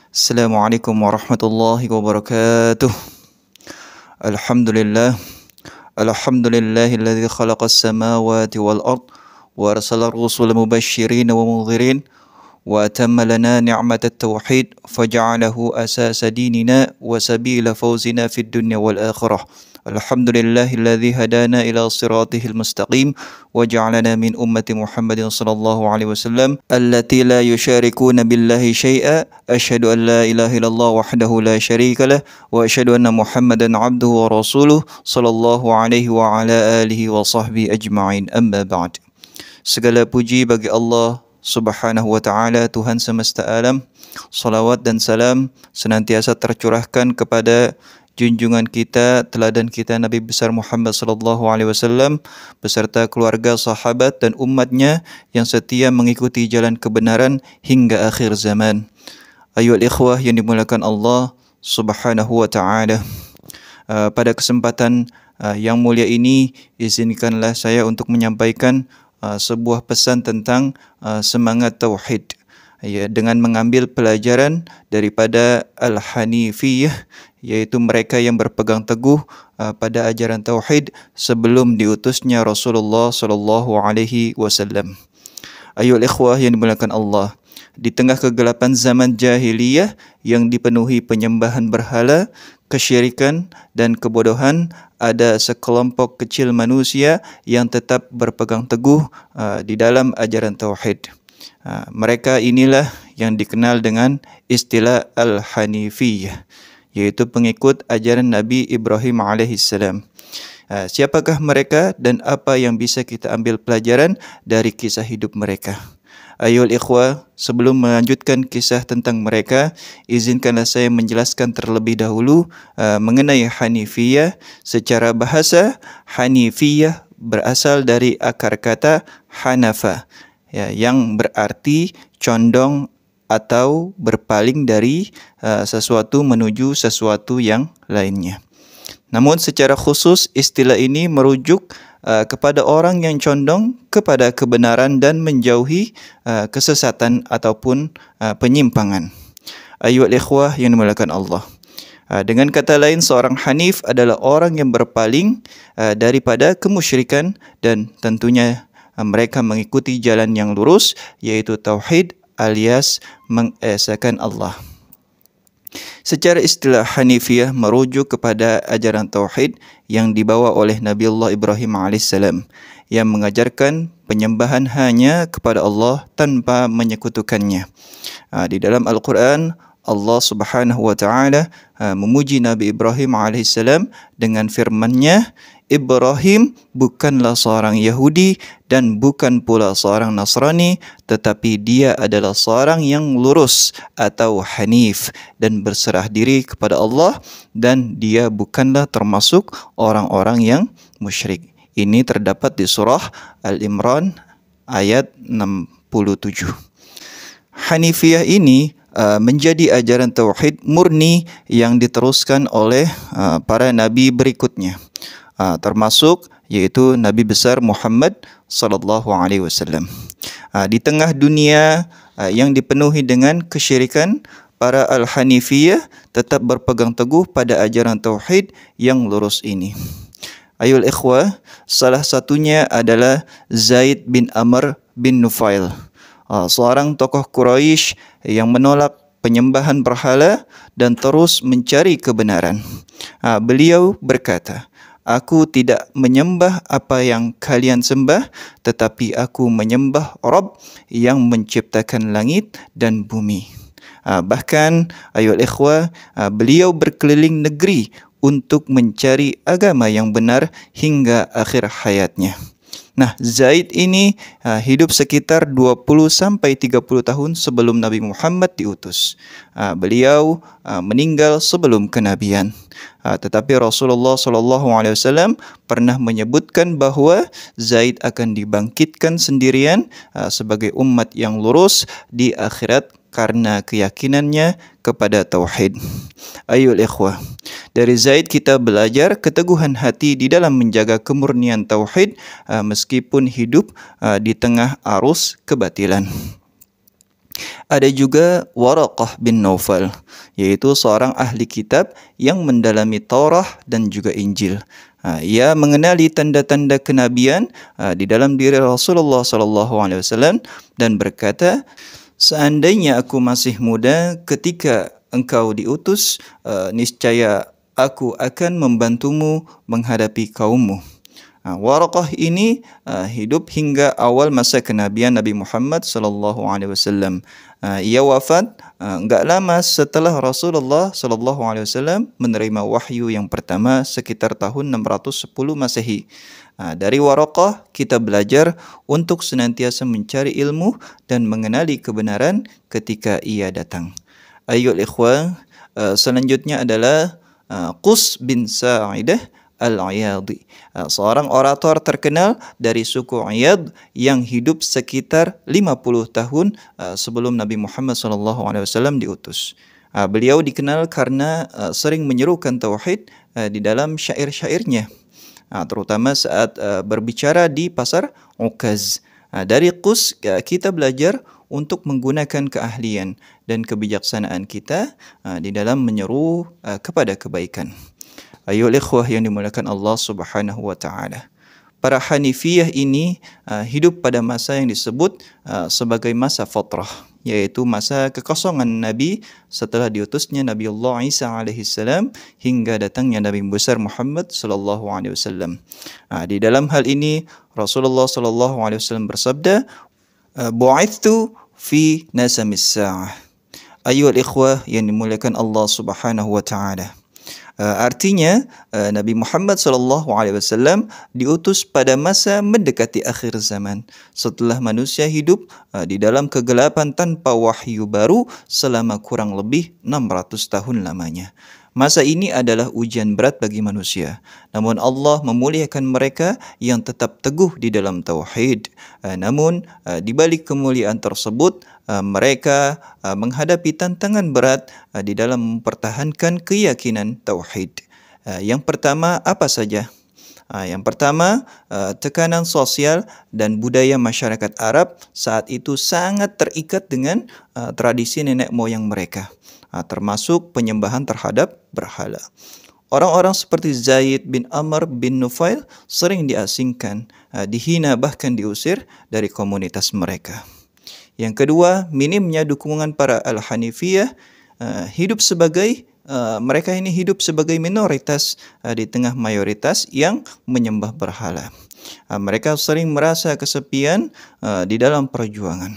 Assalamualaikum warahmatullahi wabarakatuh. Alhamdulillah. Alhamdulillahilladzi khalaqas samawati wal ard wa arsala rusula mubasysyirin wa mundhirin wa atamma lana ni'matat tauhid faja'alahu asasa dinina wa sabila fawzina fid dunya wal akhirah. Alhamdulillahilladzi hadana ila siratihil mustaqim wa ja'alana min ummati Muhammadin sallallahu alaihi wasallam allati la yusharikuna billahi syai'a. Asyhadu an la ilaha illallah wahdahu la syarika lah wa asyhadu anna Muhammadan abduhu wa rasuluh sallallahu alaihi wa ala alihi wa sahbihi ajma'in. Amma ba'd. Segala puji bagi Allah Subhanahu wa ta'ala, Tuhan semesta alam. Salawat dan salam senantiasa tercurahkan kepada junjungan kita, teladan kita Nabi besar Muhammad sallallahu alaihi wasallam beserta keluarga, sahabat dan umatnya yang setia mengikuti jalan kebenaran hingga akhir zaman. Ayuhal ikhwah yang dimuliakan Allah Subhanahu wa ta'ala. Pada kesempatan yang mulia ini, izinkanlah saya untuk menyampaikan sebuah pesan tentang semangat tauhid, dengan mengambil pelajaran daripada Al-Hanifiyah, yaitu mereka yang berpegang teguh pada ajaran tauhid sebelum diutusnya Rasulullah sallallahu alaihi wasallam. Ayuhal ikhwah yang dimuliakan Allah, di tengah kegelapan zaman jahiliyah yang dipenuhi penyembahan berhala, kesyirikan dan kebodohan, ada sekelompok kecil manusia yang tetap berpegang teguh di dalam ajaran tauhid. Mereka inilah yang dikenal dengan istilah Al-Hanifiyah, yaitu pengikut ajaran Nabi Ibrahim alaihissalam. Siapakah mereka dan apa yang bisa kita ambil pelajaran dari kisah hidup mereka? Ayuhal ikhwah, sebelum melanjutkan kisah tentang mereka, izinkanlah saya menjelaskan terlebih dahulu mengenai Hanifiyah. Secara bahasa, Hanifiyah berasal dari akar kata Hanafa, yang berarti condong atau berpaling dari sesuatu menuju sesuatu yang lainnya. Namun secara khusus istilah ini merujuk kepada orang yang condong kepada kebenaran dan menjauhi kesesatan ataupun penyimpangan. Ayuhal ikhwah yang dimuliakan Allah. Dengan kata lain, seorang Hanif adalah orang yang berpaling daripada kemusyrikan dan tentunya mereka mengikuti jalan yang lurus, yaitu tauhid alias mengesahkan Allah. Secara istilah, Hanifiyah merujuk kepada ajaran tauhid yang dibawa oleh Nabiullah Ibrahim alaihissalam, yang mengajarkan penyembahan hanya kepada Allah tanpa menyekutukannya. Di dalam Al-Quran, Allah Subhanahu wa ta'ala memuji Nabi Ibrahim alaihissalam dengan firman-Nya, Ibrahim bukanlah seorang Yahudi dan bukan pula seorang Nasrani, tetapi dia adalah seorang yang lurus atau Hanif dan berserah diri kepada Allah, dan dia bukanlah termasuk orang-orang yang musyrik. Ini terdapat di surah Al-Imran ayat 67. Hanifiyah ini menjadi ajaran tauhid murni yang diteruskan oleh para nabi berikutnya, termasuk yaitu Nabi besar Muhammad sallallahu alaihi wasallam. Di tengah dunia yang dipenuhi dengan kesyirikan, para Al-Hanifiyah tetap berpegang teguh pada ajaran tauhid yang lurus ini. Ayuhal ikhwah, salah satunya adalah Zaid bin Amr bin Nufail, seorang tokoh Quraisy yang menolak penyembahan berhala dan terus mencari kebenaran. Beliau berkata, "Aku tidak menyembah apa yang kalian sembah, tetapi aku menyembah Rabb yang menciptakan langit dan bumi." Bahkan, ayuhal ikhwah, beliau berkeliling negeri untuk mencari agama yang benar hingga akhir hayatnya. Nah, Zaid ini hidup sekitar 20 sampai 30 tahun sebelum Nabi Muhammad diutus. Beliau meninggal sebelum kenabian. Tetapi Rasulullah SAW pernah menyebutkan bahawa Zaid akan dibangkitkan sendirian sebagai umat yang lurus di akhirat karena keyakinannya kepada tauhid. Ayuhal ikhwah, dari Zaid kita belajar keteguhan hati di dalam menjaga kemurnian tauhid meskipun hidup di tengah arus kebatilan. Ada juga Waraqah bin Naufal, yaitu seorang ahli kitab yang mendalami Taurah dan juga Injil. Ia mengenali tanda-tanda kenabian di dalam diri Rasulullah SAW dan berkata, seandainya aku masih muda ketika engkau diutus, niscaya aku akan membantumu menghadapi kaummu. Waraqah ini hidup hingga awal masa kenabian Nabi Muhammad SAW. Ia wafat enggak lama setelah Rasulullah SAW menerima wahyu yang pertama sekitar tahun 610 Masehi. Dari Waraqah kita belajar untuk senantiasa mencari ilmu dan mengenali kebenaran ketika ia datang. Ayyul ikhwan, selanjutnya adalah Qus bin Sa'idah Al-Iyadi, seorang orator terkenal dari suku Iyad yang hidup sekitar 50 tahun sebelum Nabi Muhammad SAW diutus. Beliau dikenal karena sering menyerukan tauhid di dalam syair-syairnya, terutama saat berbicara di pasar Ukaz. Dari Qus kita belajar untuk menggunakan keahlian dan kebijaksanaan kita di dalam menyeru kepada kebaikan. Ayolah ikhwah yang dimuliakan Allah Subhanahu wa taala. Para Hanifiyah ini hidup pada masa yang disebut sebagai masa fatrah, yaitu masa kekosongan Nabi setelah diutusnya Nabiullah Isa alaihissalam hingga datangnya Nabi besar Muhammad sallallahu alaihi wasallam. Di dalam hal ini Rasulullah sallallahu alaihi wasallam bersabda, "Bu'ithtu fi nasamis sa'ah." Ayolah ikhwah yang dimuliakan Allah Subhanahu wa taala. Artinya Nabi Muhammad SAW diutus pada masa mendekati akhir zaman, setelah manusia hidup di dalam kegelapan tanpa wahyu baru selama kurang lebih 600 tahun lamanya. Masa ini adalah ujian berat bagi manusia. Namun Allah memuliakan mereka yang tetap teguh di dalam tauhid. Namun di balik kemuliaan tersebut, mereka menghadapi tantangan berat di dalam mempertahankan keyakinan tauhid. Yang pertama apa saja? Yang pertama, tekanan sosial dan budaya masyarakat Arab saat itu sangat terikat dengan tradisi nenek moyang mereka, termasuk penyembahan terhadap berhala. Orang-orang seperti Zaid bin Amr bin Nufail sering diasingkan, dihina bahkan diusir dari komunitas mereka. Yang kedua, minimnya dukungan para Al-Hanifiyah, mereka ini hidup sebagai minoritas di tengah mayoritas yang menyembah berhala. Mereka sering merasa kesepian di dalam perjuangan,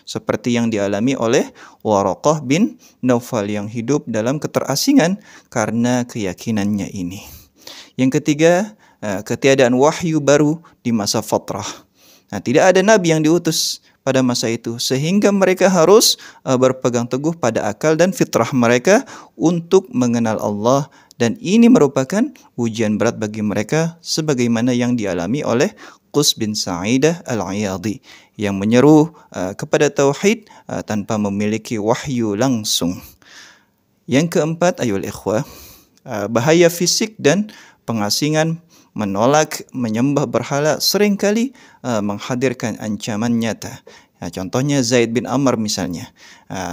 seperti yang dialami oleh Waraqah bin Naufal yang hidup dalam keterasingan karena keyakinannya ini. Yang ketiga, ketiadaan wahyu baru di masa fatrah. Tidak ada nabi yang diutus pada masa itu, sehingga mereka harus berpegang teguh pada akal dan fitrah mereka untuk mengenal Allah, dan ini merupakan ujian berat bagi mereka sebagaimana yang dialami oleh Qus bin Sa'idah Al-Iyadi yang menyeru kepada tauhid tanpa memiliki wahyu langsung. Yang keempat, ayol ikhwah, bahaya fisik dan pengasingan. Menolak menyembah berhala seringkali menghadirkan ancaman nyata. Contohnya Zaid bin Amr misalnya,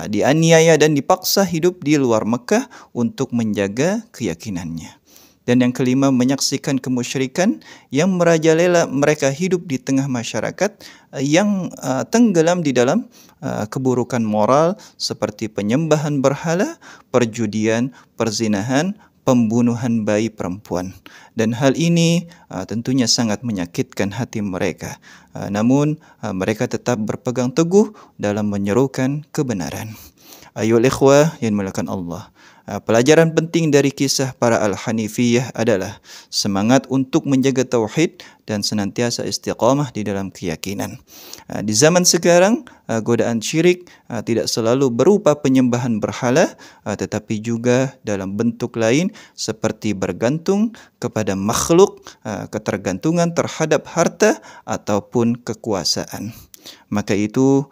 dianiaya dan dipaksa hidup di luar Mekah untuk menjaga keyakinannya. Dan yang kelima, menyaksikan kemusyrikan yang merajalela mereka hidup di tengah masyarakat yang tenggelam di dalam keburukan moral seperti penyembahan berhala, perjudian, perzinahan, pembunuhan bayi perempuan. Dan hal ini tentunya sangat menyakitkan hati mereka. Namun mereka tetap berpegang teguh dalam menyerukan kebenaran. Ayol ikhwah yang dimuliakan Allah. Pelajaran penting dari kisah para Al-Hanifiyah adalah semangat untuk menjaga tauhid dan senantiasa istiqamah di dalam keyakinan. Di zaman sekarang, godaan syirik tidak selalu berupa penyembahan berhala, tetapi juga dalam bentuk lain seperti bergantung kepada makhluk, ketergantungan terhadap harta ataupun kekuasaan. Maka itu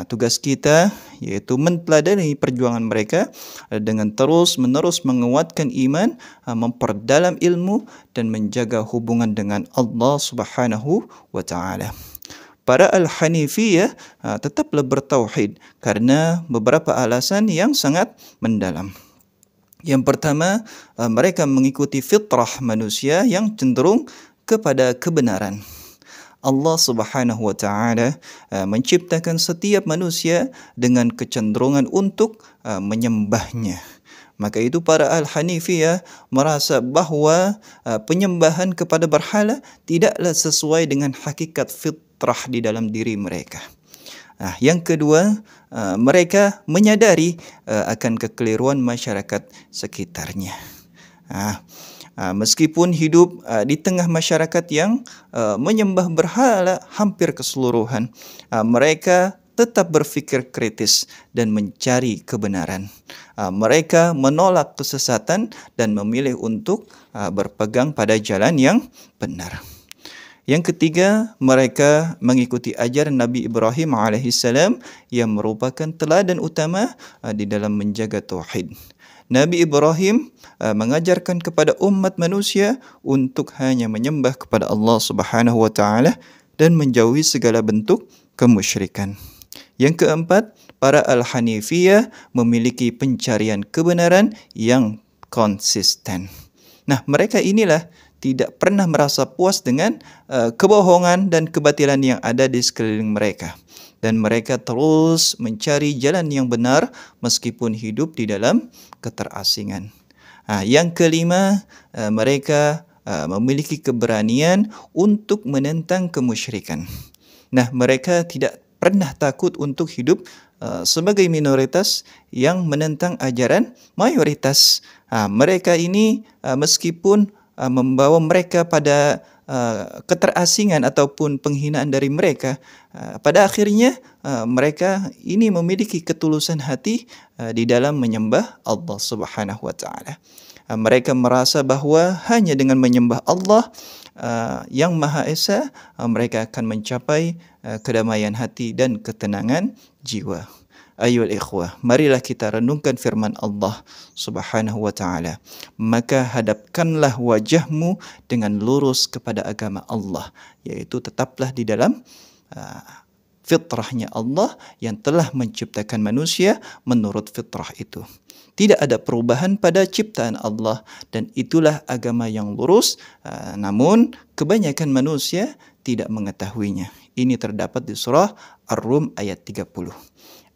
tugas kita yaitu menteladani perjuangan mereka dengan terus-menerus menguatkan iman, memperdalam ilmu dan menjaga hubungan dengan Allah Subhanahu wa taala. para Al-Hanifiyah tetaplah bertauhid karena beberapa alasan yang sangat mendalam. Yang pertama, mereka mengikuti fitrah manusia yang cenderung kepada kebenaran. Allah Subhanahu wa taala menciptakan setiap manusia dengan kecenderungan untuk menyembahnya. Maka itu para Al-Hanifiyah merasa bahawa penyembahan kepada berhala tidaklah sesuai dengan hakikat fitrah di dalam diri mereka. Yang kedua, mereka menyadari akan kekeliruan masyarakat sekitarnya. Meskipun hidup di tengah masyarakat yang menyembah berhala hampir keseluruhan, mereka tetap berfikir kritis dan mencari kebenaran. Mereka menolak kesesatan dan memilih untuk berpegang pada jalan yang benar. Yang ketiga, mereka mengikuti ajaran Nabi Ibrahim alaihissalam yang merupakan teladan utama di dalam menjaga tauhid. Nabi Ibrahim mengajarkan kepada umat manusia untuk hanya menyembah kepada Allah Subhanahu wa taala dan menjauhi segala bentuk kemusyrikan. Yang keempat, para Al-Hanifiyah memiliki pencarian kebenaran yang konsisten. Mereka inilah tidak pernah merasa puas dengan kebohongan dan kebatilan yang ada di sekeliling mereka. Dan mereka terus mencari jalan yang benar meskipun hidup di dalam keterasingan. Yang kelima, mereka memiliki keberanian untuk menentang kemusyrikan. Mereka tidak pernah takut untuk hidup sebagai minoritas yang menentang ajaran mayoritas. Mereka ini meskipun membawa mereka pada keterasingan ataupun penghinaan dari mereka, pada akhirnya mereka ini memiliki ketulusan hati di dalam menyembah Allah Subhanahu wa taala. Mereka merasa bahawa hanya dengan menyembah Allah yang Maha Esa, mereka akan mencapai kedamaian hati dan ketenangan jiwa. Ayuhal ikhwah, marilah kita renungkan firman Allah Subhanahu wa taala. Maka hadapkanlah wajahmu dengan lurus kepada agama Allah, yaitu tetaplah di dalam fitrahnya Allah yang telah menciptakan manusia menurut fitrah itu. Tidak ada perubahan pada ciptaan Allah dan itulah agama yang lurus, namun kebanyakan manusia tidak mengetahuinya. Ini terdapat di surah Ar-Rum ayat 30.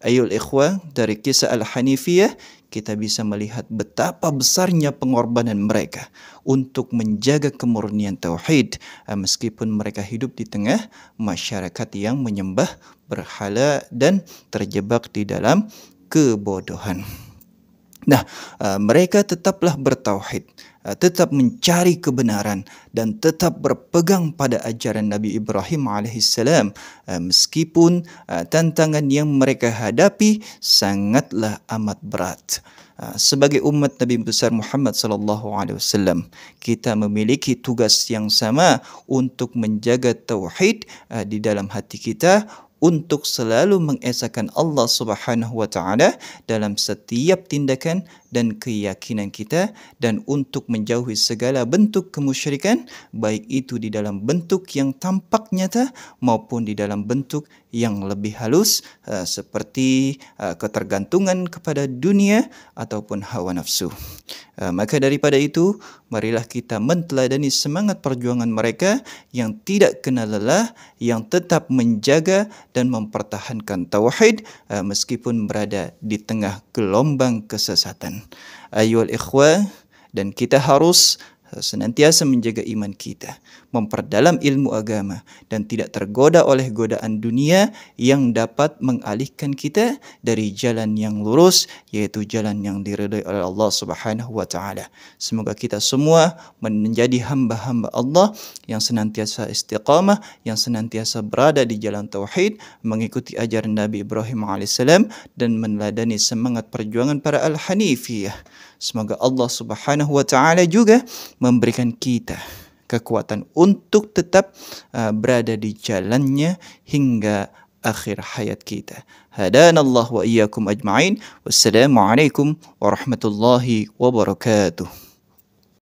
Ayol ikhwah, dari kisah Al-Hanifiyah kita bisa melihat betapa besarnya pengorbanan mereka untuk menjaga kemurnian tauhid meskipun mereka hidup di tengah masyarakat yang menyembah berhala dan terjebak di dalam kebodohan. Mereka tetaplah bertauhid, tetap mencari kebenaran dan tetap berpegang pada ajaran Nabi Ibrahim alaihissalam meskipun tantangan yang mereka hadapi sangatlah amat berat. Sebagai umat Nabi besar Muhammad sallallahu alaihi wasallam, kita memiliki tugas yang sama untuk menjaga tauhid di dalam hati kita, untuk selalu mengesahkan Allah Subhanahu wa taala dalam setiap tindakan dan keyakinan kita, dan untuk menjauhi segala bentuk kemusyrikan, baik itu di dalam bentuk yang tampak nyata maupun di dalam bentuk yang lebih halus seperti ketergantungan kepada dunia ataupun hawa nafsu. Maka daripada itu, marilah kita menteladani semangat perjuangan mereka yang tidak kenal lelah, yang tetap menjaga dan mempertahankan tauhid meskipun berada di tengah gelombang kesesatan. Ayuhal ikhwah, dan kita harus senantiasa menjaga iman kita, memperdalam ilmu agama dan tidak tergoda oleh godaan dunia yang dapat mengalihkan kita dari jalan yang lurus, yaitu jalan yang diridai oleh Allah Subhanahu wa taala. Semoga kita semua menjadi hamba-hamba Allah yang senantiasa istiqamah, yang senantiasa berada di jalan tauhid, mengikuti ajaran Nabi Ibrahim alaihissalam dan meneladani semangat perjuangan para Al-Hanifiyah. Semoga Allah Subhanahu wa taala juga memberikan kita kekuatan untuk tetap berada di jalannya hingga akhir hayat kita. Hadanallahu wa iyyakum ajma'in. Wassalamualaikum warahmatullahi wabarakatuh.